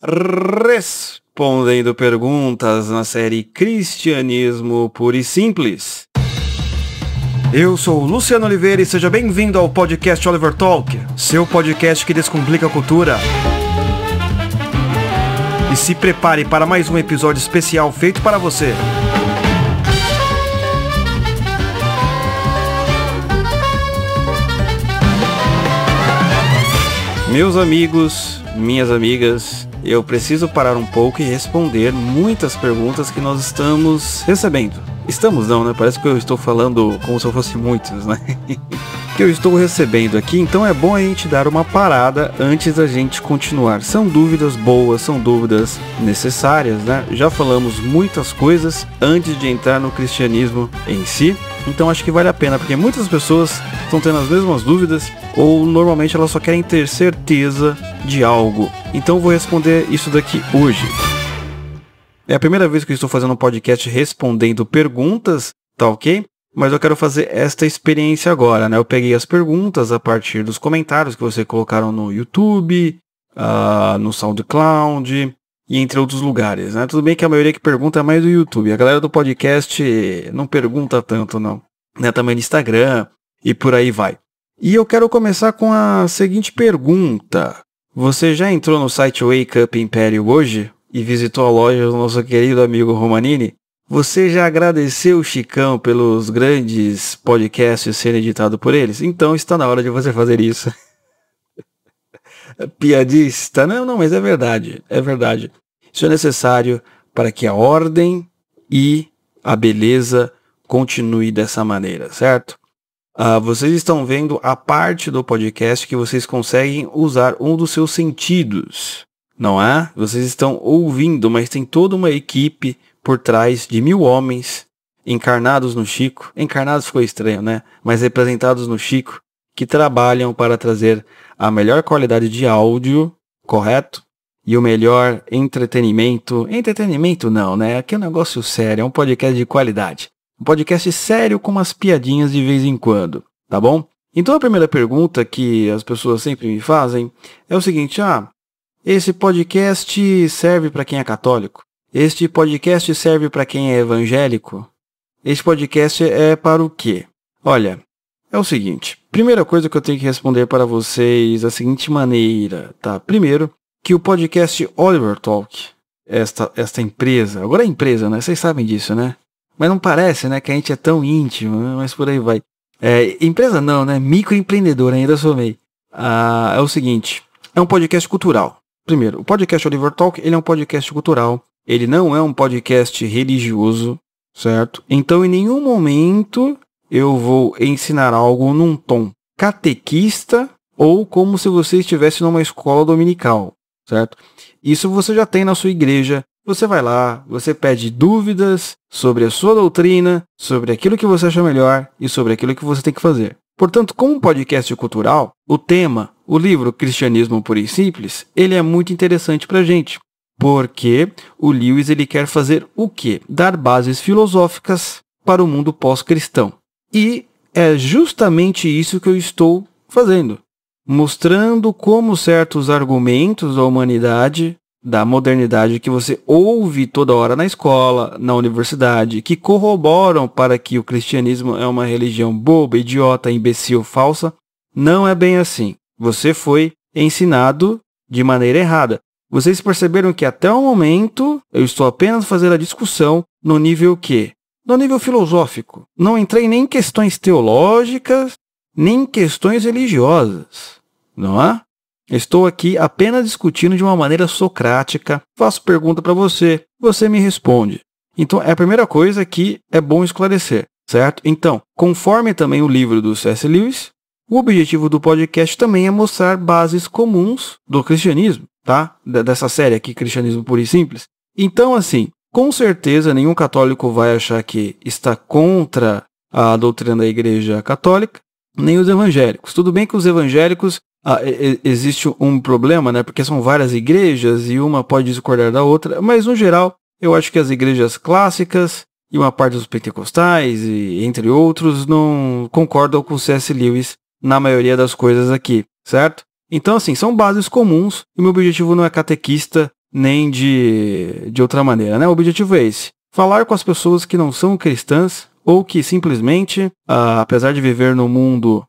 Respondendo perguntas na série Cristianismo Puro e Simples. Eu sou o Luciano Oliveira e seja bem-vindo ao podcast Oliver Talk, seu podcast que descomplica a cultura. E se prepare para mais um episódio especial feito para você. Meus amigos, minhas amigas, eu preciso parar um pouco e responder muitas perguntas que nós estamos recebendo. Estamos não, né? Parece que eu estou falando como se eu fosse muitos, né? Que eu estou recebendo aqui, então é bom a gente dar uma parada antes da gente continuar. São dúvidas boas, são dúvidas necessárias, né? Já falamos muitas coisas antes de entrar no cristianismo em si, então acho que vale a pena, porque muitas pessoas estão tendo as mesmas dúvidas ou normalmente elas só querem ter certeza de algo. Então eu vou responder isso daqui hoje. É a primeira vez que eu estou fazendo um podcast respondendo perguntas, tá ok? Mas eu quero fazer esta experiência agora, né? Eu peguei as perguntas a partir dos comentários que vocês colocaram no YouTube, no SoundCloud e entre outros lugares, né? Tudo bem que a maioria que pergunta é mais do YouTube. A galera do podcast não pergunta tanto, não. Né? Também no Instagram e por aí vai. E eu quero começar com a seguinte pergunta. Você já entrou no site Wake Up Império hoje e visitou a loja do nosso querido amigo Romanini? Você já agradeceu o Chicão pelos grandes podcasts serem editados por eles? Então está na hora de você fazer isso. Piadista? Não, mas é verdade. É verdade. Isso é necessário para que a ordem e a beleza continue dessa maneira, certo? Vocês estão vendo a parte do podcast que vocês conseguem usar um dos seus sentidos, não é? Vocês estão ouvindo, mas tem toda uma equipe por trás de 1000 homens encarnados no Chico. Encarnados ficou estranho, né? Mas representados no Chico, que trabalham para trazer a melhor qualidade de áudio, correto? E o melhor entretenimento. Entretenimento não, né? Aqui é um negócio sério, é um podcast de qualidade. Um podcast sério com umas piadinhas de vez em quando, tá bom? Então a primeira pergunta que as pessoas sempre me fazem é o seguinte, esse podcast serve para quem é católico? Este podcast serve para quem é evangélico? Este podcast é para o quê? Olha, é o seguinte, primeira coisa que eu tenho que responder para vocês da seguinte maneira, tá? Primeiro, que o podcast Oliver Talk, esta empresa, agora é empresa, né? Vocês sabem disso, né? Mas não parece, né, que a gente é tão íntimo, né? Mas por aí vai. Empresa não, né? Microempreendedor, ainda sou meio. É o seguinte, é um podcast cultural. Primeiro, o podcast Oliver Talk, ele é um podcast cultural. Ele não é um podcast religioso, certo? Então, em nenhum momento eu vou ensinar algo num tom catequista ou como se você estivesse numa escola dominical, certo? Isso você já tem na sua igreja. Você vai lá, você pede dúvidas sobre a sua doutrina, sobre aquilo que você acha melhor e sobre aquilo que você tem que fazer. Portanto, como um podcast cultural, o tema, o livro Cristianismo Puro e Simples, ele é muito interessante para a gente. Porque o Lewis ele quer fazer o quê? Dar bases filosóficas para o mundo pós-cristão. E é justamente isso que eu estou fazendo. Mostrando como certos argumentos da humanidade, da modernidade que você ouve toda hora na escola, na universidade, que corroboram para que o cristianismo é uma religião boba, idiota, imbecil, falsa, não é bem assim. Você foi ensinado de maneira errada. Vocês perceberam que até o momento eu estou apenas fazendo a discussão no nível quê? No nível filosófico. Não entrei nem em questões teológicas, nem em questões religiosas, não é? Estou aqui apenas discutindo de uma maneira socrática, faço pergunta para você, você me responde. Então, é a primeira coisa que é bom esclarecer, certo? Então, conforme também o livro do C.S. Lewis, o objetivo do podcast também é mostrar bases comuns do cristianismo, tá? Dessa série aqui, Cristianismo Puro e Simples. Então, assim, com certeza nenhum católico vai achar que está contra a doutrina da Igreja Católica, nem os evangélicos. Tudo bem que os evangélicos existe um problema, né? Porque são várias igrejas e uma pode discordar da outra, mas no geral eu acho que as igrejas clássicas e uma parte dos pentecostais e entre outros não concordam com o C.S. Lewis na maioria das coisas aqui, certo? Então assim, são bases comuns e meu objetivo não é catequista nem de outra maneira, né? O objetivo é esse. Falar com as pessoas que não são cristãs ou que simplesmente, apesar de viver no mundo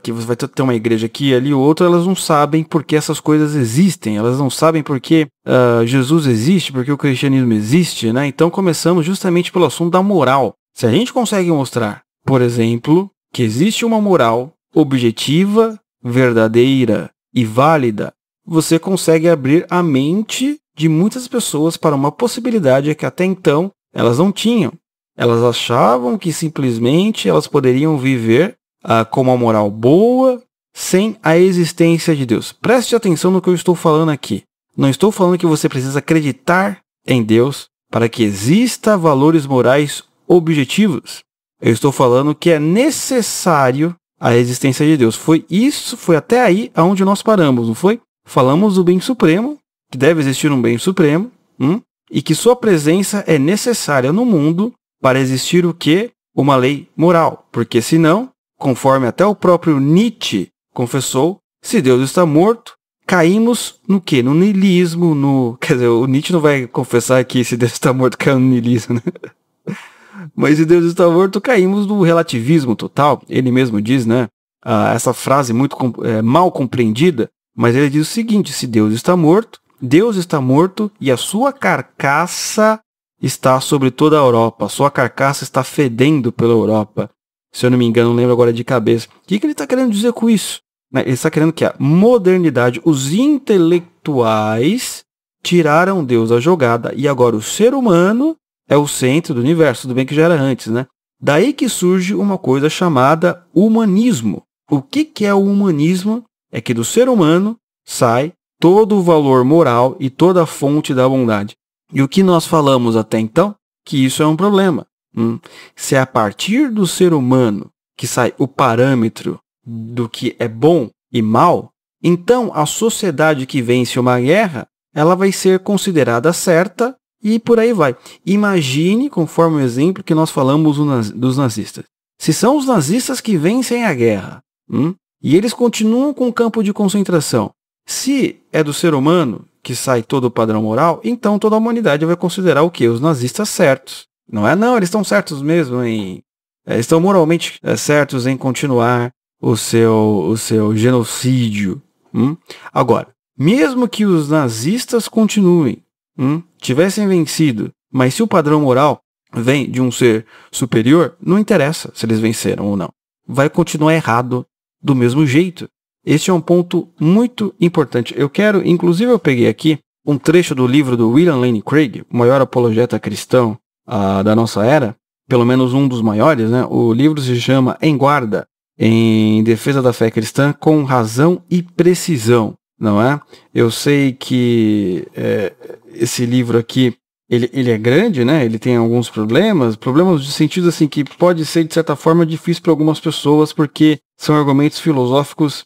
que você vai ter uma igreja aqui, ali ou outra, elas não sabem por que essas coisas existem. Elas não sabem por que Jesus existe, por que o cristianismo existe, né? Então começamos justamente pelo assunto da moral. Se a gente consegue mostrar, por exemplo, que existe uma moral objetiva, verdadeira e válida, você consegue abrir a mente de muitas pessoas para uma possibilidade que até então elas não tinham. Elas achavam que simplesmente elas poderiam viver com uma moral boa sem a existência de Deus. Preste atenção no que eu estou falando aqui. Não estou falando que você precisa acreditar em Deus para que exista valores morais objetivos. Eu estou falando que é necessário a existência de Deus. Foi até aí aonde nós paramos, não foi? Falamos do bem supremo, que deve existir um bem supremo, e que sua presença é necessária no mundo para existir o quê? Uma lei moral. Porque senão, conforme até o próprio Nietzsche confessou, se Deus está morto, caímos no quê? No niilismo, quer dizer, o Nietzsche não vai confessar que se Deus está morto, caiu no niilismo, né? Mas se Deus está morto, caímos no relativismo total. Ele mesmo diz, né? Essa frase muito mal compreendida, mas ele diz o seguinte: se Deus está morto e a sua carcaça está sobre toda a Europa. A sua carcaça está fedendo pela Europa. Se eu não me engano, não lembro agora de cabeça. O que ele está querendo dizer com isso? Ele está querendo que a modernidade, os intelectuais tiraram Deus da jogada e agora o ser humano é o centro do universo, tudo bem que já era antes, né? Daí que surge uma coisa chamada humanismo. O que é o humanismo? É que do ser humano sai todo o valor moral e toda a fonte da bondade. E o que nós falamos até então? Que isso é um problema. Se é a partir do ser humano que sai o parâmetro do que é bom e mal, então a sociedade que vence uma guerra, ela vai ser considerada certa e por aí vai. Imagine, conforme o exemplo que nós falamos dos nazistas. Se são os nazistas que vencem a guerra, e eles continuam com o campo de concentração, se é do ser humano que sai todo o padrão moral, então toda a humanidade vai considerar o quê? Os nazistas certos. Não, eles estão certos mesmo eles estão moralmente certos em continuar o seu genocídio. Agora, mesmo que os nazistas continuem, tivessem vencido, mas se o padrão moral vem de um ser superior, não interessa se eles venceram ou não. Vai continuar errado do mesmo jeito. Este é um ponto muito importante. Inclusive eu peguei aqui um trecho do livro do William Lane Craig, o maior apologeta cristão da nossa era, pelo menos um dos maiores, né? O livro se chama Em Guarda, em defesa da fé cristã com razão e precisão, não é? Eu sei que esse livro aqui, ele é grande, né? Ele tem alguns problemas de sentido assim que pode ser de certa forma difícil para algumas pessoas porque são argumentos filosóficos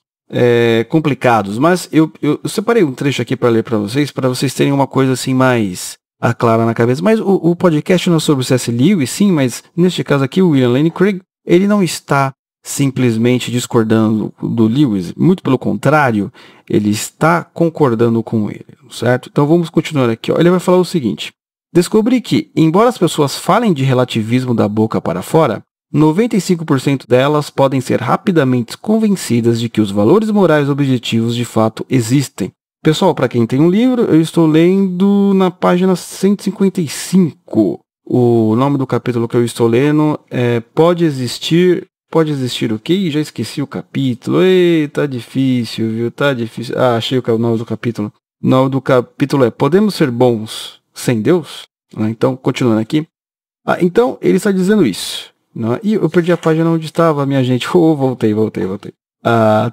complicados, mas eu separei um trecho aqui para ler para vocês terem uma coisa assim mais clara na cabeça. Mas o podcast não é sobre o C.S. Lewis, sim, mas neste caso aqui o William Lane Craig, ele não está simplesmente discordando do Lewis, muito pelo contrário, ele está concordando com ele, certo? Então vamos continuar aqui. Ele vai falar o seguinte: descobri que, embora as pessoas falem de relativismo da boca para fora, 95% delas podem ser rapidamente convencidas de que os valores morais objetivos de fato existem. Pessoal, para quem tem um livro, eu estou lendo na página 155. O nome do capítulo que eu estou lendo é Pode existir o quê? Já esqueci o capítulo. Ei, tá difícil, viu? Tá difícil. Achei o nome do capítulo. O nome do capítulo é Podemos ser bons sem Deus? Então, continuando aqui. Então, ele está dizendo isso. E eu perdi a página onde estava, minha gente. Voltei.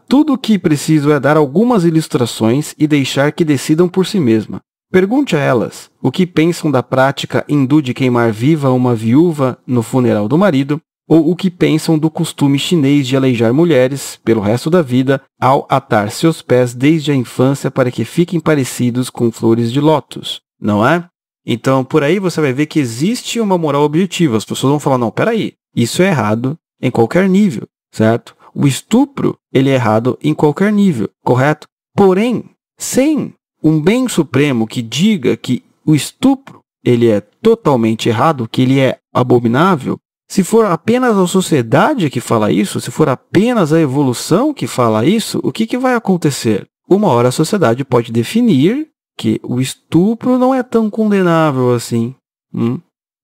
Tudo o que preciso é dar algumas ilustrações e deixar que decidam por si mesma. Pergunte a elas o que pensam da prática hindu de queimar viva uma viúva no funeral do marido, ou o que pensam do costume chinês de aleijar mulheres pelo resto da vida ao atar seus pés desde a infância para que fiquem parecidos com flores de lótus, não é? Então, por aí você vai ver que existe uma moral objetiva. As pessoas vão falar, não, peraí, isso é errado em qualquer nível, certo? O estupro, ele é errado em qualquer nível, correto? Porém, sem um bem supremo que diga que o estupro ele é totalmente errado, que ele é abominável, se for apenas a sociedade que fala isso, se for apenas a evolução que fala isso, o que vai acontecer? Uma hora a sociedade pode definir que o estupro não é tão condenável assim,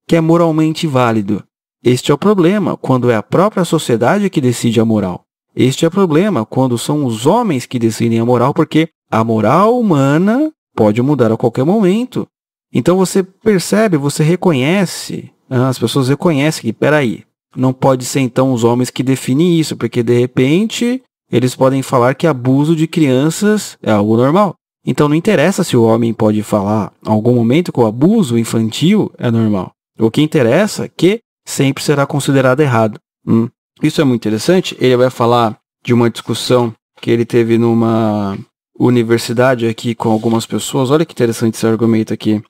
que é moralmente válido. Este é o problema quando é a própria sociedade que decide a moral. Este é o problema quando são os homens que decidem a moral, porque a moral humana pode mudar a qualquer momento. Então você percebe, você reconhece, as pessoas reconhecem que, peraí, não pode ser então os homens que definem isso, porque de repente eles podem falar que abuso de crianças é algo normal. Então não interessa se o homem pode falar em algum momento que o abuso infantil é normal. O que interessa é que sempre será considerado errado. Isso é muito interessante. Ele vai falar de uma discussão que ele teve numa universidade aqui com algumas pessoas. Olha que interessante esse argumento aqui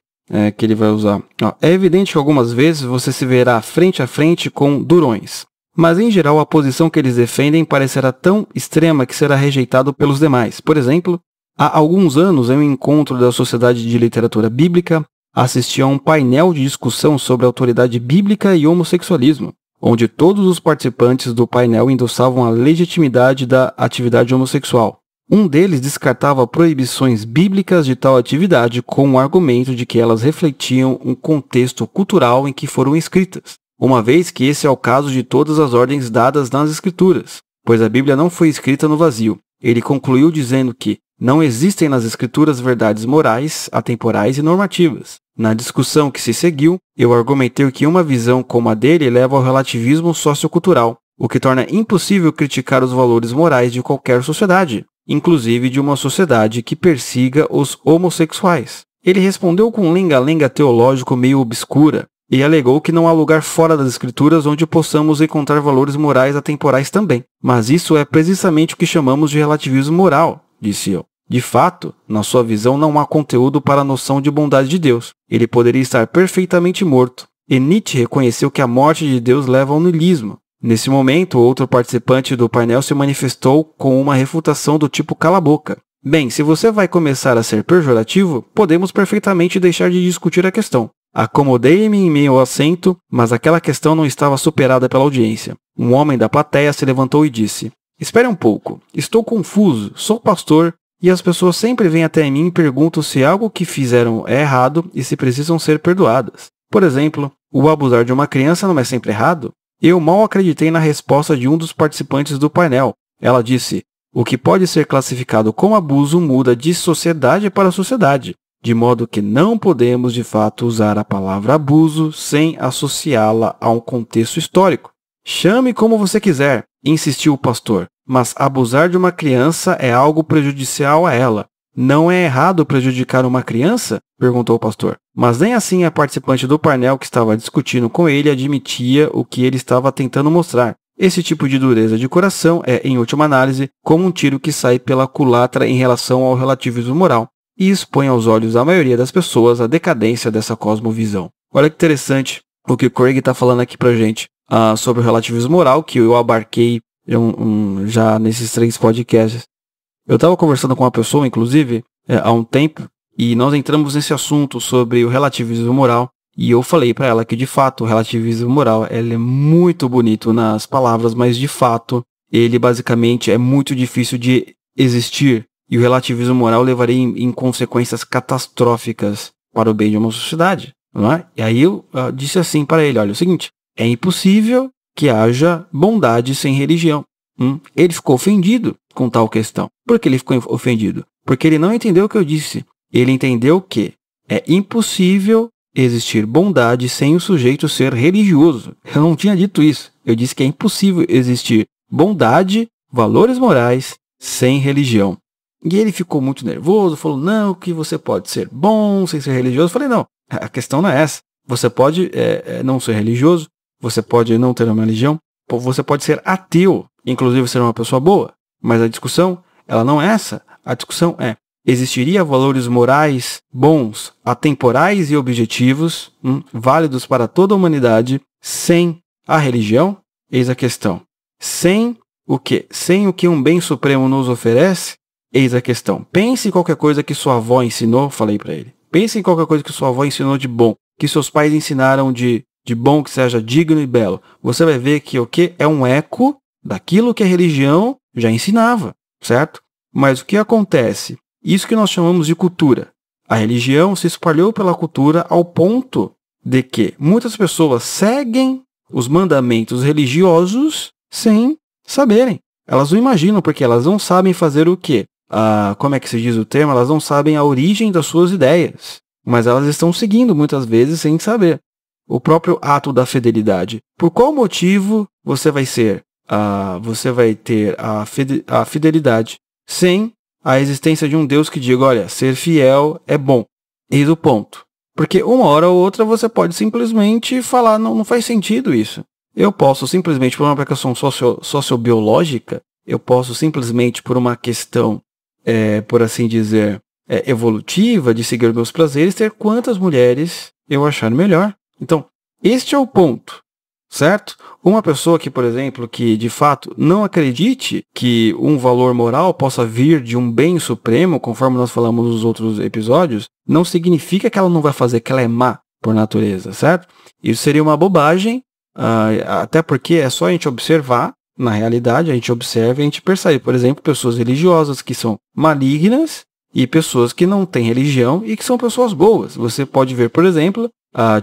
que ele vai usar. É evidente que algumas vezes você se verá frente a frente com durões, mas em geral a posição que eles defendem parecerá tão extrema que será rejeitado pelos demais. Por exemplo, há alguns anos, em um encontro da Sociedade de Literatura Bíblica, assisti a um painel de discussão sobre a autoridade bíblica e homossexualismo, onde todos os participantes do painel endossavam a legitimidade da atividade homossexual. Um deles descartava proibições bíblicas de tal atividade com o argumento de que elas refletiam um contexto cultural em que foram escritas, uma vez que esse é o caso de todas as ordens dadas nas Escrituras, pois a Bíblia não foi escrita no vazio. Ele concluiu dizendo que não existem nas Escrituras verdades morais, atemporais e normativas. Na discussão que se seguiu, eu argumentei que uma visão como a dele leva ao relativismo sociocultural, o que torna impossível criticar os valores morais de qualquer sociedade, inclusive de uma sociedade que persiga os homossexuais. Ele respondeu com um lenga-lenga teológico meio obscura e alegou que não há lugar fora das Escrituras onde possamos encontrar valores morais atemporais também. Mas isso é precisamente o que chamamos de relativismo moral, disse eu. De fato, na sua visão não há conteúdo para a noção de bondade de Deus. Ele poderia estar perfeitamente morto. E Nietzsche reconheceu que a morte de Deus leva ao niilismo. Nesse momento, outro participante do painel se manifestou com uma refutação do tipo cala a boca. Bem, se você vai começar a ser pejorativo, podemos perfeitamente deixar de discutir a questão. Acomodei-me em meio ao assento, mas aquela questão não estava superada pela audiência. Um homem da plateia se levantou e disse: espere um pouco, estou confuso, sou pastor, e as pessoas sempre vêm até mim e perguntam se algo que fizeram é errado e se precisam ser perdoadas. Por exemplo, o abusar de uma criança não é sempre errado? Eu mal acreditei na resposta de um dos participantes do painel. Ela disse: o que pode ser classificado como abuso muda de sociedade para sociedade, de modo que não podemos de fato usar a palavra abuso sem associá-la a um contexto histórico. Chame como você quiser, insistiu o pastor, mas abusar de uma criança é algo prejudicial a ela. Não é errado prejudicar uma criança? Perguntou o pastor. Mas nem assim a participante do painel que estava discutindo com ele admitia o que ele estava tentando mostrar. Esse tipo de dureza de coração é, em última análise, como um tiro que sai pela culatra em relação ao relativismo moral e expõe aos olhos da maioria das pessoas a decadência dessa cosmovisão. Olha que interessante o que o Craig está falando aqui pra gente sobre o relativismo moral, que eu abarquei já nesses 3 podcasts. Eu estava conversando com uma pessoa, inclusive, há um tempo, e nós entramos nesse assunto sobre o relativismo moral, e eu falei para ela que, de fato, o relativismo moral ele é muito bonito nas palavras, mas, de fato, ele basicamente é muito difícil de existir, e o relativismo moral levaria em consequências catastróficas para o bem de uma sociedade, não é? E aí eu disse assim para ele: olha, é o seguinte, é impossível que haja bondade sem religião. Ele ficou ofendido com tal questão. Por que ele ficou ofendido? Porque ele não entendeu o que eu disse. Ele entendeu que é impossível existir bondade sem o sujeito ser religioso. Eu não tinha dito isso. Eu disse que é impossível existir bondade, valores morais, sem religião. E ele ficou muito nervoso, falou: não, que você pode ser bom sem ser religioso. Eu falei: não, a questão não é essa. Você pode não ser religioso, você pode não ter uma religião, você pode ser ateu, inclusive ser uma pessoa boa. Mas a discussão, ela não é essa. A discussão é: existiria valores morais bons, atemporais e objetivos, válidos para toda a humanidade, sem a religião? Eis a questão. Sem o quê? Sem o que um bem supremo nos oferece? Eis a questão. Pense em qualquer coisa que sua avó ensinou, falei para ele. Pense em qualquer coisa que sua avó ensinou de bom, que seus pais ensinaram de bom, que seja digno e belo. Você vai ver que o que é um eco daquilo que a religião já ensinava, certo? Mas o que acontece? Isso que nós chamamos de cultura. A religião se espalhou pela cultura ao ponto de que muitas pessoas seguem os mandamentos religiosos sem saberem. Elas não imaginam, porque elas não sabem fazer o quê? Como é que se diz o termo? Elas não sabem a origem das suas ideias, mas elas estão seguindo muitas vezes sem saber. O próprio ato da fidelidade. Por qual motivo você vai ter a fidelidade sem a existência de um Deus que diga, olha, ser fiel é bom. Eis o ponto. Porque uma hora ou outra você pode simplesmente falar, não faz sentido isso. Eu posso simplesmente, por uma questão sociobiológica, eu posso simplesmente por uma questão, por assim dizer, evolutiva, de seguir meus prazeres, ter quantas mulheres eu achar melhor. Então, este é o ponto, certo? Uma pessoa que, por exemplo, que de fato não acredite que um valor moral possa vir de um bem supremo, conforme nós falamos nos outros episódios, não significa que ela não vai fazer, que ela é má por natureza, certo? Isso seria uma bobagem, até porque é só a gente observar, na realidade, a gente observa e a gente percebe, por exemplo, pessoas religiosas que são malignas e pessoas que não têm religião e que são pessoas boas. Você pode ver, por exemplo,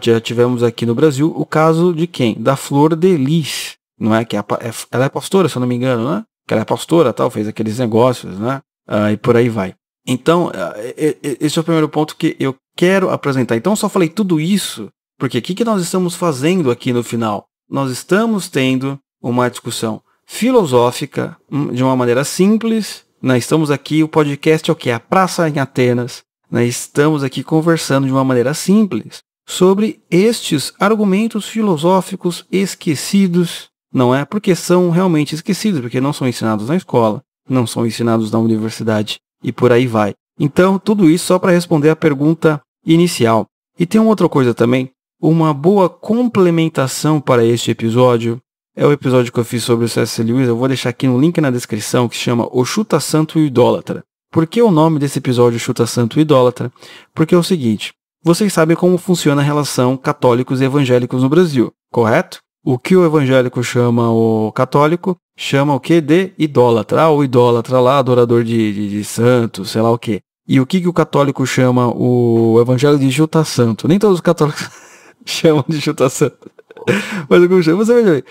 já tivemos aqui no Brasil o caso de quem? Da Flor de Lis, não é? Que ela é pastora, se eu não me engano, né? Que ela é pastora, tal, fez aqueles negócios, né? E por aí vai. Então, esse é o primeiro ponto que eu quero apresentar. Então, eu só falei tudo isso, porque o que nós estamos fazendo aqui no final? Nós estamos tendo uma discussão filosófica de uma maneira simples. Nós estamos aqui, o podcast é o quê? A Praça em Atenas. Nós estamos aqui conversando de uma maneira simples sobre estes argumentos filosóficos esquecidos, não é? Porque são realmente esquecidos, porque não são ensinados na escola, não são ensinados na universidade e por aí vai. Então, tudo isso só para responder a pergunta inicial. E tem uma outra coisa também, uma boa complementação para este episódio é o episódio que eu fiz sobre o C.S. Lewis. Eu vou deixar aqui no link na descrição, que se chama O Chuta Santo e o Idólatra. Por que o nome desse episódio Chuta Santo e Idólatra? Porque é o seguinte, vocês sabem como funciona a relação católicos e evangélicos no Brasil, correto? O que o evangélico chama o católico, chama o que de idólatra. O idólatra lá, adorador de santo, sei lá o quê. E o que o católico chama o evangelho de chuta santo? Nem todos os católicos chamam de chuta santo. Mas o que eu chamo, você vai ver.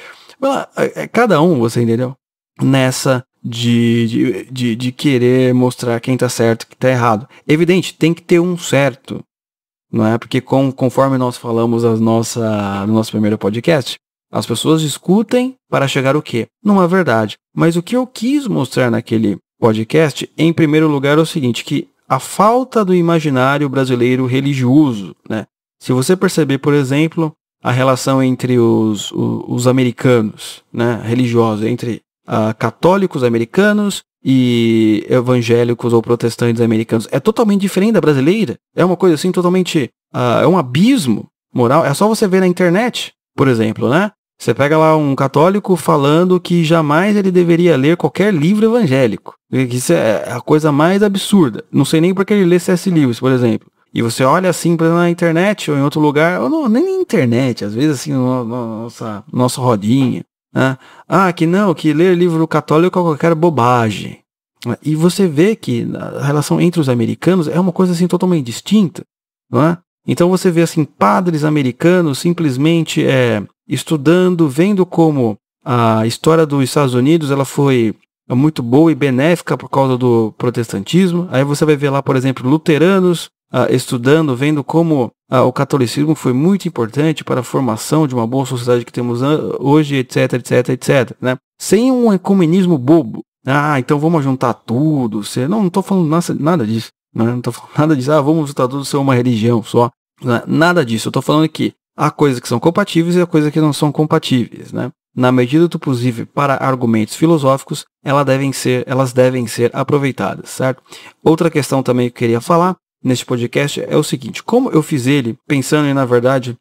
Cada um, você entendeu? Nessa de querer mostrar quem tá certo e quem tá errado. Evidente, tem que ter um certo. Não é? Porque conforme nós falamos no nosso primeiro podcast, as pessoas discutem para chegar o quê? Numa verdade. Mas o que eu quis mostrar naquele podcast, em primeiro lugar, é o seguinte, que a falta do imaginário brasileiro religioso, né? Se você perceber, por exemplo, a relação entre os americanos, né, religiosos, entre católicos americanos e evangélicos ou protestantes americanos, é totalmente diferente da brasileira. É uma coisa assim totalmente... é um abismo moral. É só você ver na internet, por exemplo, né? Você pega lá um católico falando que jamais ele deveria ler qualquer livro evangélico. Isso é a coisa mais absurda. Não sei nem por que ele lê C.S. Lewis, por exemplo. E você olha assim na internet ou em outro lugar, ou não, nem na internet, às vezes assim, nossa rodinha. Né? Que ler livro católico é qualquer bobagem. E você vê que a relação entre os americanos é uma coisa assim totalmente distinta. Não é? Então você vê assim, padres americanos simplesmente estudando, vendo como a história dos Estados Unidos ela foi muito boa e benéfica por causa do protestantismo. Aí você vai ver lá, por exemplo, luteranos estudando, vendo como o catolicismo foi muito importante para a formação de uma boa sociedade que temos hoje, etc, etc, etc. Né? Sem um ecumenismo bobo. Então vamos juntar tudo. Não estou falando nada disso. Não estou falando nada disso. Vamos juntar tudo ser uma religião só. Nada disso. Eu estou falando que há coisas que são compatíveis e há coisas que não são compatíveis. Né? Na medida do possível, para argumentos filosóficos, elas devem ser aproveitadas. Certo? Outra questão também que eu queria falar neste podcast é o seguinte, como eu fiz ele pensando em, na verdade,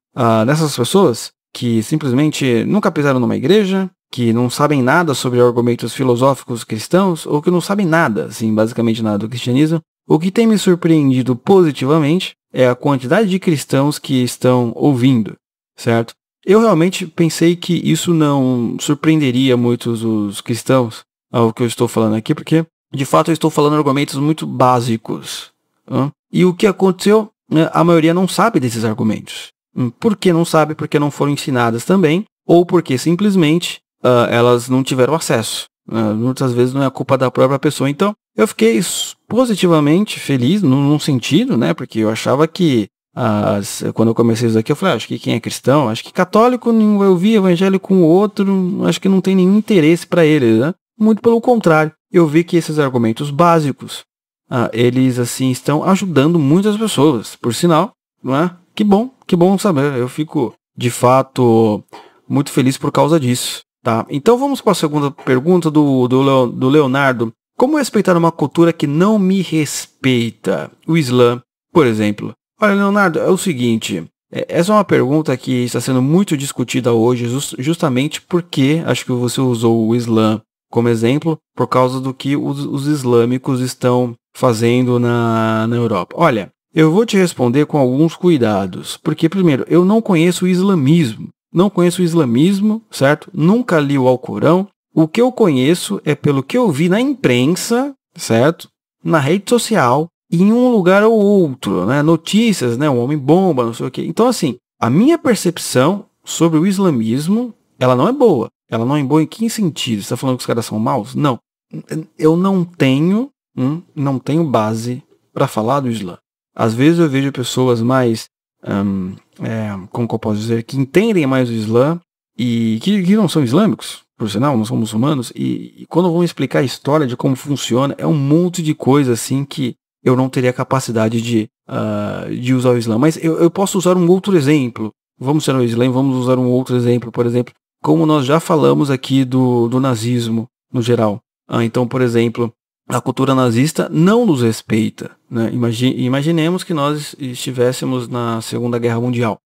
nessas pessoas que simplesmente nunca pisaram numa igreja, que não sabem nada sobre argumentos filosóficos cristãos, ou que não sabem nada, assim, basicamente nada do cristianismo. O que tem me surpreendido positivamente é a quantidade de cristãos que estão ouvindo, certo? Eu realmente pensei que isso não surpreenderia muitos os cristãos, ao que eu estou falando aqui, porque, de fato, eu estou falando argumentos muito básicos. E o que aconteceu, a maioria não sabe desses argumentos. Por que não sabe? Porque não foram ensinadas também, ou porque simplesmente elas não tiveram acesso. Muitas vezes não é culpa da própria pessoa. Então, eu fiquei positivamente feliz num sentido, né? Porque eu achava que, quando eu comecei isso aqui, eu falei, acho que quem é cristão, acho que católico não vai ouvir evangelho com o outro, acho que não tem nenhum interesse para eles, né? Muito pelo contrário. Eu vi que esses argumentos básicos, eles, assim, estão ajudando muitas pessoas. Por sinal, não é? Que bom saber. Eu fico, de fato, muito feliz por causa disso. Tá? Então vamos para a segunda pergunta do Leonardo. Como respeitar uma cultura que não me respeita? O Islã, por exemplo. Olha, Leonardo, é o seguinte. Essa é uma pergunta que está sendo muito discutida hoje, justamente porque acho que você usou o Islã como exemplo, por causa do que os islâmicos estão fazendo na Europa. Olha, eu vou te responder com alguns cuidados. Porque, primeiro, eu não conheço o islamismo. Não conheço o islamismo, certo? Nunca li o Alcorão. O que eu conheço é pelo que eu vi na imprensa, certo? Na rede social, e em um lugar ou outro, né? Notícias, né? Um homem-bomba, não sei o quê. Então, assim, a minha percepção sobre o islamismo, ela não é boa. Ela não é boa em que sentido? Você está falando que os caras são maus? Não. Eu não tenho base para falar do Islã. Às vezes eu vejo pessoas mais... como que eu posso dizer, que entendem mais o Islã e que não são islâmicos, por sinal, não são muçulmanos, e quando vão explicar a história de como funciona, é um monte de coisa assim que eu não teria capacidade de usar o Islã. Mas eu posso usar um outro exemplo. Vamos ser o Islã, vamos usar um outro exemplo, por exemplo, como nós já falamos aqui do nazismo no geral. Então, por exemplo, a cultura nazista não nos respeita, né? Imaginemos que nós estivéssemos na Segunda Guerra Mundial.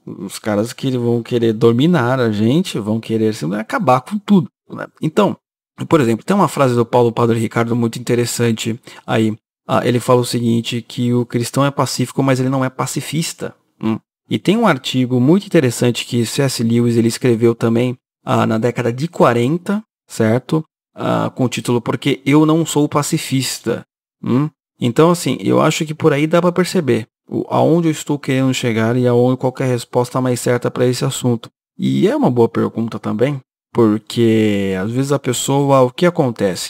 Os caras que vão querer dominar a gente, vão querer acabar com tudo, né? Então, por exemplo, tem uma frase do Paulo Padre Ricardo muito interessante aí. Ele fala o seguinte, que o cristão é pacífico, mas ele não é pacifista. E tem um artigo muito interessante que C.S. Lewis ele escreveu também na década de 40, certo? Com o título Porque Eu Não Sou Pacifista. Então, assim, eu acho que por aí dá para perceber aonde eu estou querendo chegar e aonde qual que é a resposta mais certa para esse assunto. E é uma boa pergunta também, porque às vezes a pessoa, o que acontece?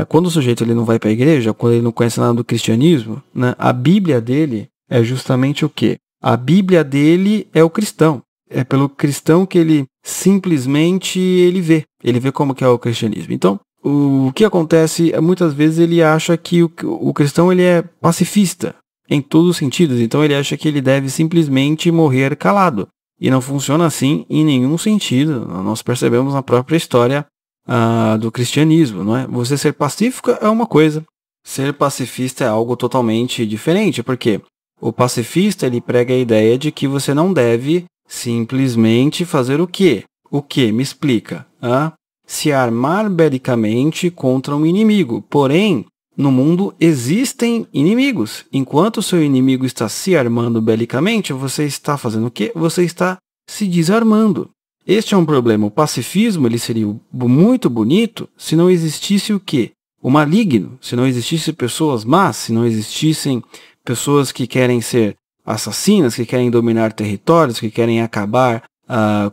Quando o sujeito ele não vai para a igreja, quando ele não conhece nada do cristianismo, né, a Bíblia dele é justamente o quê? A Bíblia dele é o cristão. É pelo cristão que ele simplesmente ele vê como que é o cristianismo. Então, o que acontece é muitas vezes ele acha que o cristão ele é pacifista em todos os sentidos. Então ele acha que ele deve simplesmente morrer calado. E não funciona assim em nenhum sentido. Nós percebemos na própria história do cristianismo, não é? Você ser pacífico é uma coisa. Ser pacifista é algo totalmente diferente, porque o pacifista ele prega a ideia de que você não deve simplesmente fazer o quê? O quê? Me explica. Se armar belicamente contra um inimigo. Porém, no mundo existem inimigos. Enquanto o seu inimigo está se armando belicamente, você está fazendo o quê? Você está se desarmando. Este é um problema. O pacifismo ele seria muito bonito se não existisse o quê? O maligno. Se não existisse pessoas más, se não existissem pessoas que querem ser assassinas, que querem dominar territórios, que querem acabar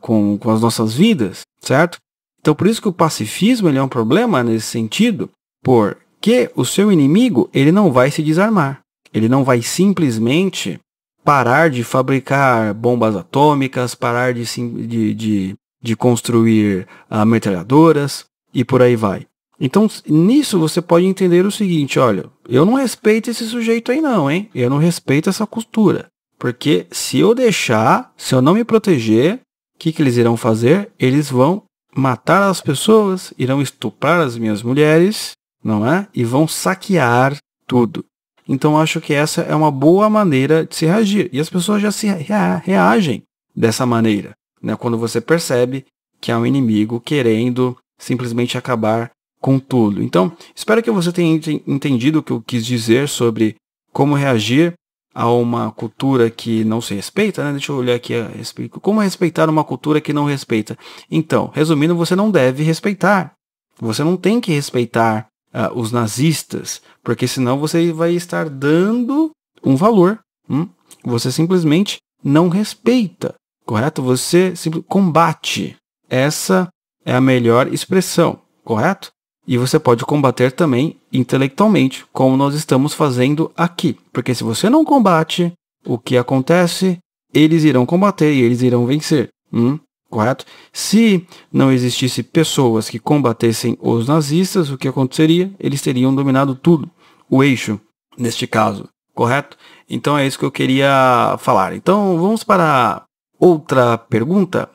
com as nossas vidas, certo? Então, por isso que o pacifismo ele é um problema nesse sentido, porque o seu inimigo ele não vai se desarmar. Ele não vai simplesmente parar de fabricar bombas atômicas, parar de construir metralhadoras e por aí vai. Então, nisso você pode entender o seguinte, olha, eu não respeito esse sujeito aí não, hein? Eu não respeito essa cultura. Porque se eu deixar, se eu não me proteger, o que eles irão fazer? Eles vão matar as pessoas, irão estuprar as minhas mulheres, não é? E vão saquear tudo. Então, acho que essa é uma boa maneira de se reagir. E as pessoas já se reagem dessa maneira, né? Quando você percebe que há um inimigo querendo simplesmente acabar com tudo. Então, espero que você tenha entendido o que eu quis dizer sobre como reagir a uma cultura que não se respeita, né? Deixa eu olhar aqui, como respeitar uma cultura que não respeita. Então, resumindo, você não deve respeitar. Você não tem que respeitar os nazistas, porque senão você vai estar dando um valor. Você simplesmente não respeita, correto? Você simplesmente combate. Essa é a melhor expressão, correto? E você pode combater também intelectualmente, como nós estamos fazendo aqui. Porque se você não combate, o que acontece? Eles irão combater e eles irão vencer. Correto? Se não existisse pessoas que combatessem os nazistas, o que aconteceria? Eles teriam dominado tudo. O eixo, neste caso. Correto? Então é isso que eu queria falar. Então vamos para outra pergunta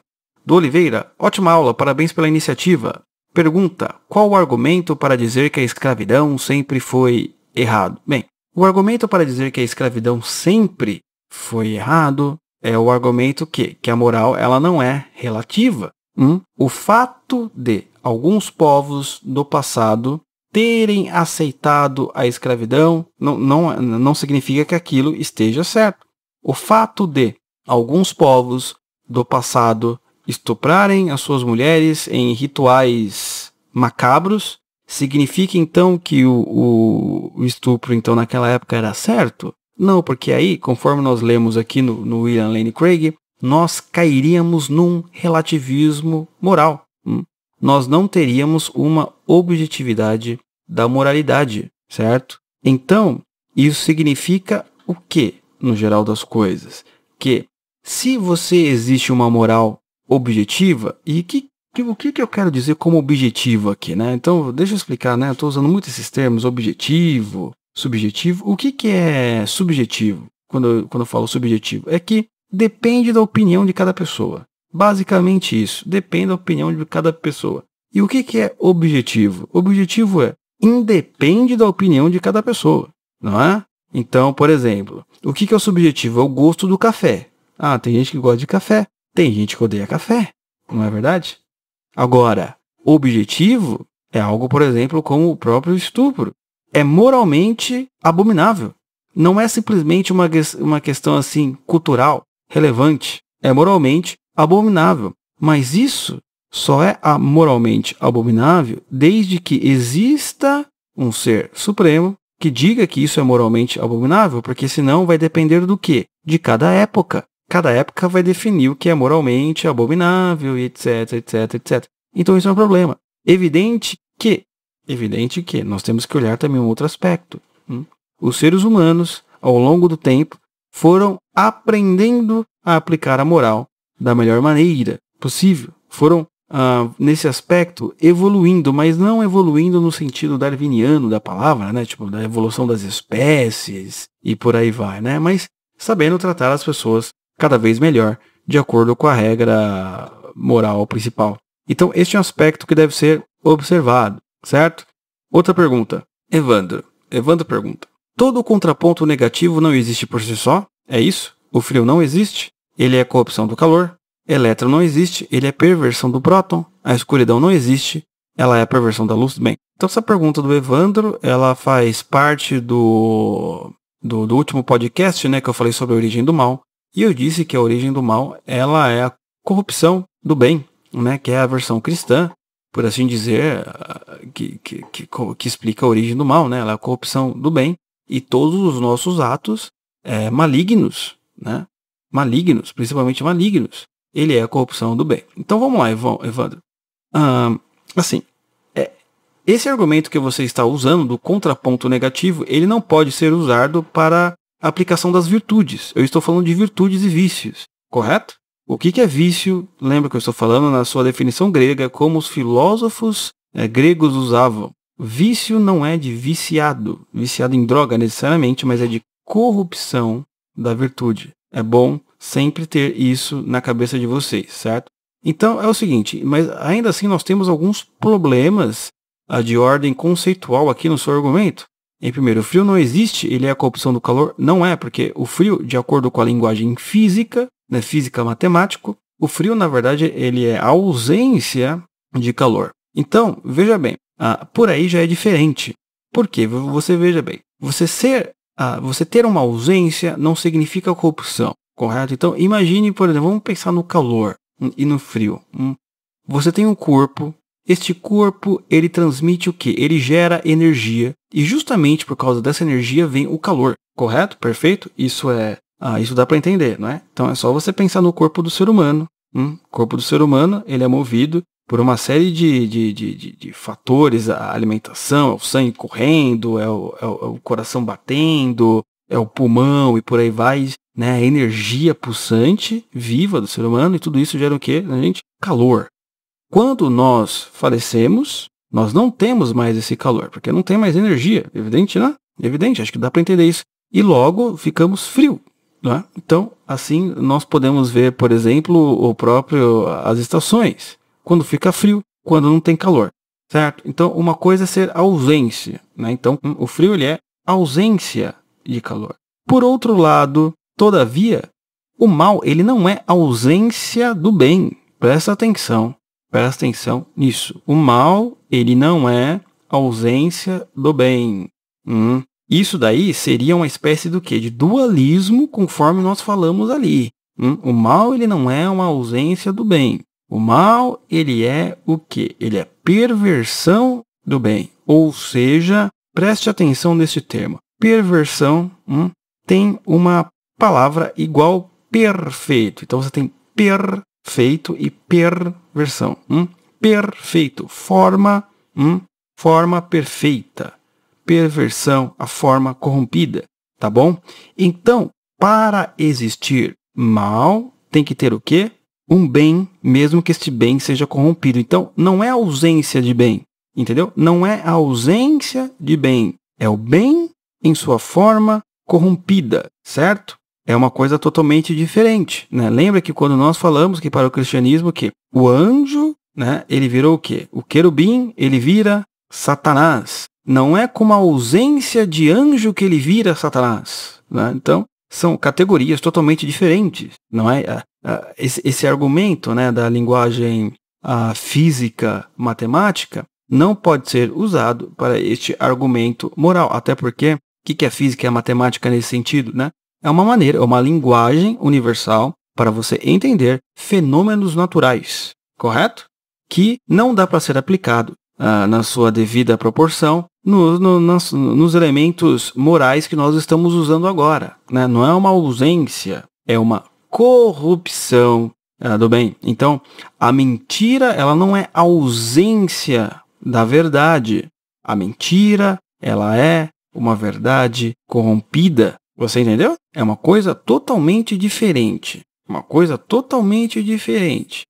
do Oliveira. Ótima aula, parabéns pela iniciativa. Pergunta: qual o argumento para dizer que a escravidão sempre foi errado? Bem, o argumento para dizer que a escravidão sempre foi errado é o argumento que a moral ela não é relativa. O fato de alguns povos do passado terem aceitado a escravidão não significa que aquilo esteja certo. O fato de alguns povos do passado estuprarem as suas mulheres em rituais macabros significa então que o estupro então naquela época era certo? Não, porque aí, conforme nós lemos aqui no William Lane Craig, nós cairíamos num relativismo moral. Nós não teríamos uma objetividade da moralidade, certo? Então, isso significa o quê, no geral das coisas? Que se existe uma moral objetiva, e o que eu quero dizer como objetivo aqui, né? Então, deixa eu explicar, né? Eu estou usando muito esses termos, objetivo, subjetivo. O que é subjetivo, quando eu falo subjetivo? É que depende da opinião de cada pessoa. Basicamente isso, depende da opinião de cada pessoa. E o que é objetivo? Objetivo independe da opinião de cada pessoa, não é? Então, por exemplo, o que é o subjetivo? É o gosto do café. Tem gente que gosta de café, tem gente que odeia café, não é verdade? Agora, objetivo é algo, por exemplo, como o próprio estupro. É moralmente abominável. Não é simplesmente uma questão assim cultural, relevante. É moralmente abominável. Mas isso só é moralmente abominável desde que exista um ser supremo que diga que isso é moralmente abominável, porque senão vai depender do quê? De cada época. Cada época vai definir o que é moralmente abominável, etc, etc, etc. Então isso é um problema. Evidente que nós temos que olhar também um outro aspecto. Os seres humanos, ao longo do tempo, foram aprendendo a aplicar a moral da melhor maneira possível. Foram, nesse aspecto, evoluindo, mas não evoluindo no sentido darwiniano da palavra, né? Tipo, da evolução das espécies e por aí vai, né? Mas sabendo tratar as pessoas cada vez melhor, de acordo com a regra moral principal. Então, este é um aspecto que deve ser observado, certo? Outra pergunta. Evandro pergunta: todo contraponto negativo não existe por si só? É isso? O frio não existe? Ele é corrupção do calor? Elétron não existe? Ele é perversão do próton? A escuridão não existe? Ela é a perversão da luz? Bem, então essa pergunta do Evandro, ela faz parte do último podcast, né, que eu falei sobre a origem do mal. E eu disse que a origem do mal, ela é a corrupção do bem, né, que é a versão cristã, por assim dizer, que explica a origem do mal, né, ela é a corrupção do bem, e todos os nossos atos malignos, né, malignos, principalmente malignos, ele é a corrupção do bem. Então vamos lá, Evandro. Assim, esse argumento que você está usando do contraponto negativo, ele não pode ser usado para a aplicação das virtudes. Eu estou falando de virtudes e vícios, correto? O que é vício? Lembra que eu estou falando na sua definição grega, como os filósofos gregos usavam. Vício não é de viciado em droga necessariamente, mas é de corrupção da virtude. É bom sempre ter isso na cabeça de vocês, certo? Então é o seguinte, mas ainda assim nós temos alguns problemas de ordem conceitual aqui no seu argumento. Em primeiro, o frio não existe, ele é a corrupção do calor? Não é, porque o frio, de acordo com a linguagem física, né, física matemático, O frio, na verdade, ele é a ausência de calor. Então, veja bem, por aí já é diferente. Por quê? Você veja bem, você ter uma ausência não significa corrupção, correto? Então, imagine, por exemplo, vamos pensar no calor e no frio. Você tem um corpo, este corpo, ele transmite o quê? Ele gera energia, e justamente por causa dessa energia vem o calor, correto? Perfeito? Isso dá para entender, não é? Então, é só você pensar no corpo do ser humano. O corpo do ser humano, ele é movido por uma série de fatores, a alimentação, é o sangue correndo, é o coração batendo, é o pulmão e por aí vai, né? A energia pulsante, viva do ser humano, e tudo isso gera o quê, gente? Calor. Quando nós falecemos, nós não temos mais esse calor, porque não tem mais energia. Evidente, né? Evidente, acho que dá para entender isso. E logo ficamos frio. Né? Então, assim, nós podemos ver, por exemplo, as estações. Quando fica frio, quando não tem calor, certo? Então, uma coisa é ser ausência, né? Então, o frio, ele é ausência de calor. Por outro lado, todavia, o mal, ele não é ausência do bem. Presta atenção nisso. O mal, ele não é ausência do bem. Isso daí seria uma espécie do quê? De dualismo, conforme nós falamos ali. O mal, ele não é uma ausência do bem. O mal, ele é o quê? Ele é perversão do bem. Ou seja, preste atenção nesse termo. Perversão tem uma palavra igual perfeito. Então, você tem perfeito e perversão. Perfeito, forma perfeita. Perversão, a forma corrompida. Tá bom? Então, para existir mal, tem que ter o quê? Um bem, mesmo que este bem seja corrompido. Então, não é ausência de bem, entendeu? Não é ausência de bem. É o bem em sua forma corrompida, certo? É uma coisa totalmente diferente, né? Lembra que quando nós falamos que para o cristianismo que o anjo, né, ele virou o quê? O querubim, ele vira Satanás. Não é como a ausência de anjo que ele vira Satanás, né? Então, são categorias totalmente diferentes, não é? Esse argumento, né, da linguagem física matemática não pode ser usado para este argumento moral, até porque o que é física e a matemática nesse sentido, né? É uma maneira, é uma linguagem universal para você entender fenômenos naturais, correto? Que não dá para ser aplicado na sua devida proporção nos elementos morais que nós estamos usando agora, né? Não é uma ausência, é uma corrupção do bem. Então, a mentira, ela não é ausência da verdade. A mentira, ela é uma verdade corrompida. Você entendeu? É uma coisa totalmente diferente. Uma coisa totalmente diferente.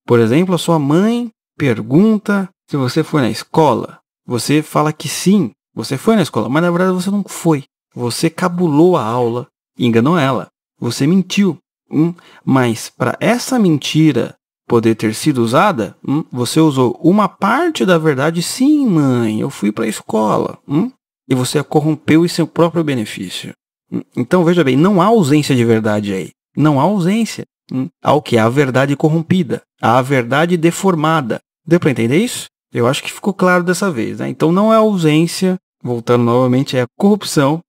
Por exemplo, a sua mãe pergunta se você foi na escola. Você fala que sim, você foi na escola, mas na verdade você não foi. Você cabulou a aula e enganou ela. Você mentiu. Mas para essa mentira poder ter sido usada, você usou uma parte da verdade. Sim, mãe, eu fui para a escola. E você a corrompeu em seu próprio benefício. Então, veja bem, não há ausência de verdade aí. Não há ausência. Há o que? A verdade corrompida. Há a verdade deformada. Deu para entender isso? Eu acho que ficou claro dessa vez, né? Então, não é ausência, voltando novamente, é a corrupção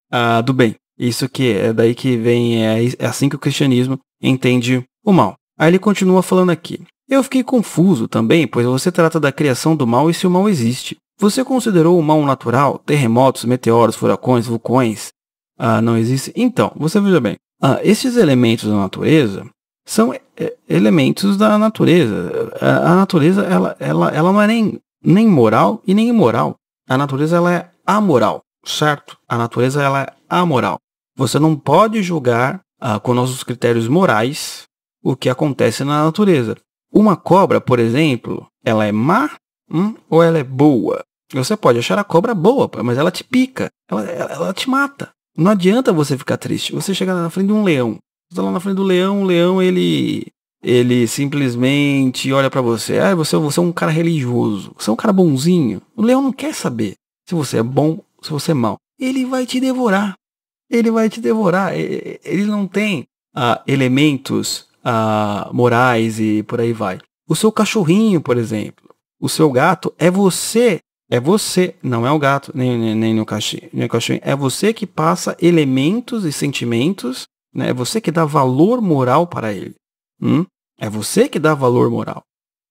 do bem. Isso que é daí que vem, é assim que o cristianismo entende o mal. Aí ele continua falando aqui. Eu fiquei confuso também, pois você trata da criação do mal e se o mal existe. Você considerou o mal natural, terremotos, meteoros, furacões, vulcões? Não existe? Então, você veja bem, esses elementos da natureza são elementos da natureza. A natureza, ela não é nem moral e nem imoral. A natureza, ela é amoral, certo? A natureza, ela é amoral. Você não pode julgar com nossos critérios morais o que acontece na natureza. Uma cobra, por exemplo, ela é má ou ela é boa? Você pode achar a cobra boa, mas ela te pica, ela te mata. Não adianta você ficar triste. Você chega na frente de um leão. Você está lá na frente do leão, o leão, ele simplesmente olha para você. Você é um cara religioso. Você é um cara bonzinho. O leão não quer saber se você é bom, se você é mau. Ele vai te devorar. Ele vai te devorar. Ele não tem elementos morais e por aí vai. O seu cachorrinho, por exemplo, o seu gato é você, não é o gato, nem o cachorrinho, é você que passa elementos e sentimentos, né? É você que dá valor moral para ele. É você que dá valor moral.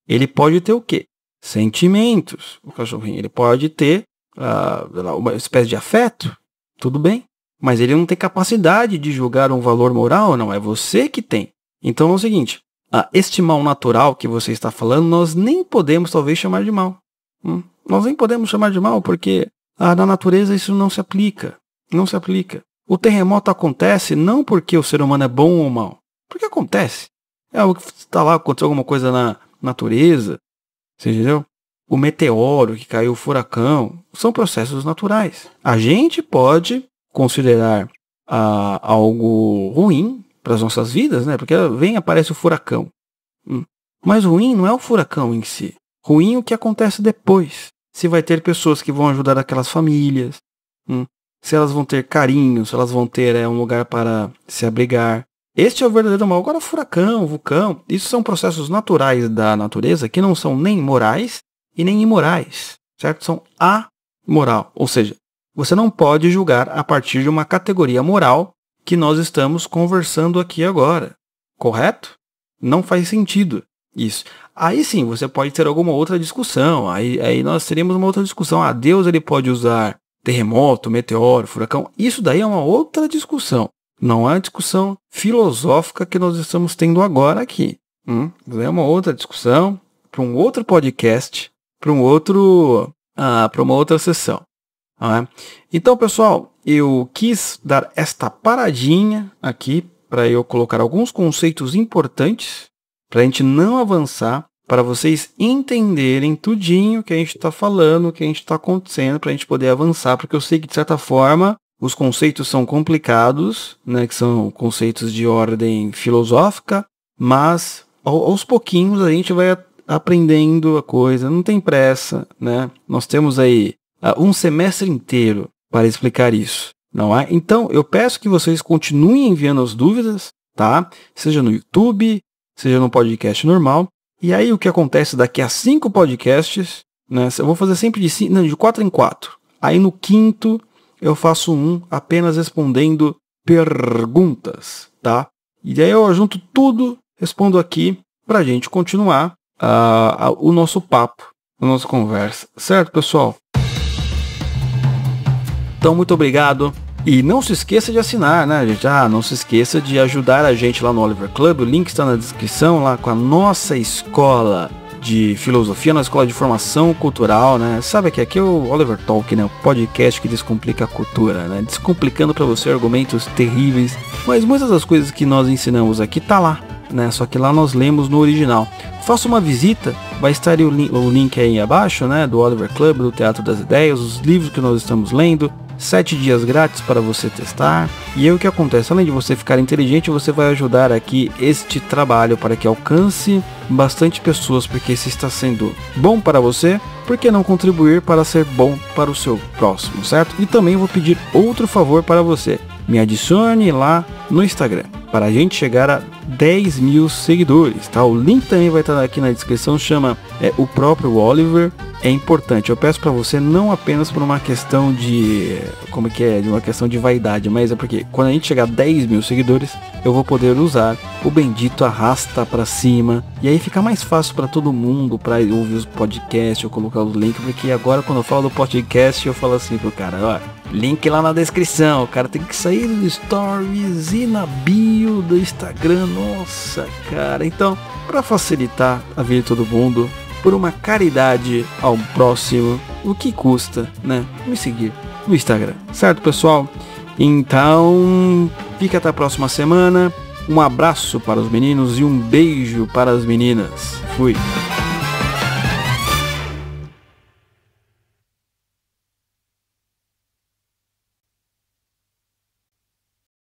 Ele pode ter o quê? Sentimentos, o cachorrinho. Ele pode ter uma espécie de afeto, tudo bem. Mas ele não tem capacidade de julgar um valor moral, não. É você que tem. Então é o seguinte, este mal natural que você está falando, nós nem podemos talvez chamar de mal. Nós nem podemos chamar de mal porque na natureza isso não se aplica. Não se aplica. O terremoto acontece não porque o ser humano é bom ou mal. Porque acontece. É algo que está lá, aconteceu alguma coisa na natureza. Você entendeu? O meteoro que caiu, o furacão, são processos naturais. A gente pode considerar algo ruim para as nossas vidas, né? Porque aparece o furacão. Mas ruim não é o furacão em si. Ruim é o que acontece depois. Se vai ter pessoas que vão ajudar aquelas famílias. Se elas vão ter carinho, se elas vão ter um lugar para se abrigar. Este é o verdadeiro mal. Agora, furacão, vulcão, isso são processos naturais da natureza que não são nem morais e nem imorais, certo? São amoral. Ou seja, você não pode julgar a partir de uma categoria moral que nós estamos conversando aqui agora. Correto? Não faz sentido isso. Aí sim, você pode ter alguma outra discussão. Aí nós teríamos uma outra discussão. Deus ele pode usar terremoto, meteoro, furacão. Isso daí é uma outra discussão. Não é a discussão filosófica que nós estamos tendo agora aqui. É uma outra discussão para um outro podcast, para uma outra sessão. Então, pessoal, eu quis dar esta paradinha aqui para eu colocar alguns conceitos importantes para a gente não avançar, para vocês entenderem tudinho que a gente está falando, que a gente está acontecendo, para a gente poder avançar, porque eu sei que, de certa forma, os conceitos são complicados, né, que são conceitos de ordem filosófica, mas aos pouquinhos a gente vai aprendendo a coisa, não tem pressa, né? Nós temos aí um semestre inteiro para explicar isso, não é? Então, eu peço que vocês continuem enviando as dúvidas, tá? Seja no YouTube, seja no podcast normal. E aí, o que acontece daqui a 5 podcasts, né? Eu vou fazer sempre de 4 em 4. Aí, no quinto, eu faço apenas respondendo perguntas, tá? E aí eu junto tudo, respondo aqui pra gente continuar o nosso papo, a nossa conversa. Certo, pessoal? Então, muito obrigado. E não se esqueça de assinar, né, gente? Não se esqueça de ajudar a gente lá no Oliver Club. O link está na descrição, lá com a nossa escola de filosofia, na escola de formação cultural, né? Sabe que aqui é o Oliver Talk, né? O podcast que descomplica a cultura, né? Descomplicando para você argumentos terríveis. Mas muitas das coisas que nós ensinamos aqui tá lá, né? Só que lá nós lemos no original. Faça uma visita, vai estar o link aí abaixo, né? Do Oliver Club, do Teatro das Ideias, os livros que nós estamos lendo. 7 dias grátis para você testar. E aí o que acontece? Além de você ficar inteligente, você vai ajudar aqui este trabalho para que alcance bastante pessoas, porque se está sendo bom para você, por que não contribuir para ser bom para o seu próximo, certo? E também vou pedir outro favor para você. Me adicione lá no Instagram, para a gente chegar a 10 mil seguidores, tá? O link também vai estar aqui na descrição, chama o próprio Oliver. É importante, eu peço para você não apenas por uma questão de, de uma questão de vaidade, mas é porque quando a gente chegar a 10 mil seguidores, eu vou poder usar o bendito arrasta para cima, e aí fica mais fácil para todo mundo, para ouvir os podcasts, eu colocar os links, porque agora quando eu falo do podcast, eu falo assim pro cara, ó, link lá na descrição, o cara tem que sair do Stories e na bio do Instagram, nossa, cara, então, para facilitar a vida de todo mundo, por uma caridade ao próximo, o que custa, né? Me seguir no Instagram, certo, pessoal? Então, fica até a próxima semana. Um abraço para os meninos e um beijo para as meninas. Fui!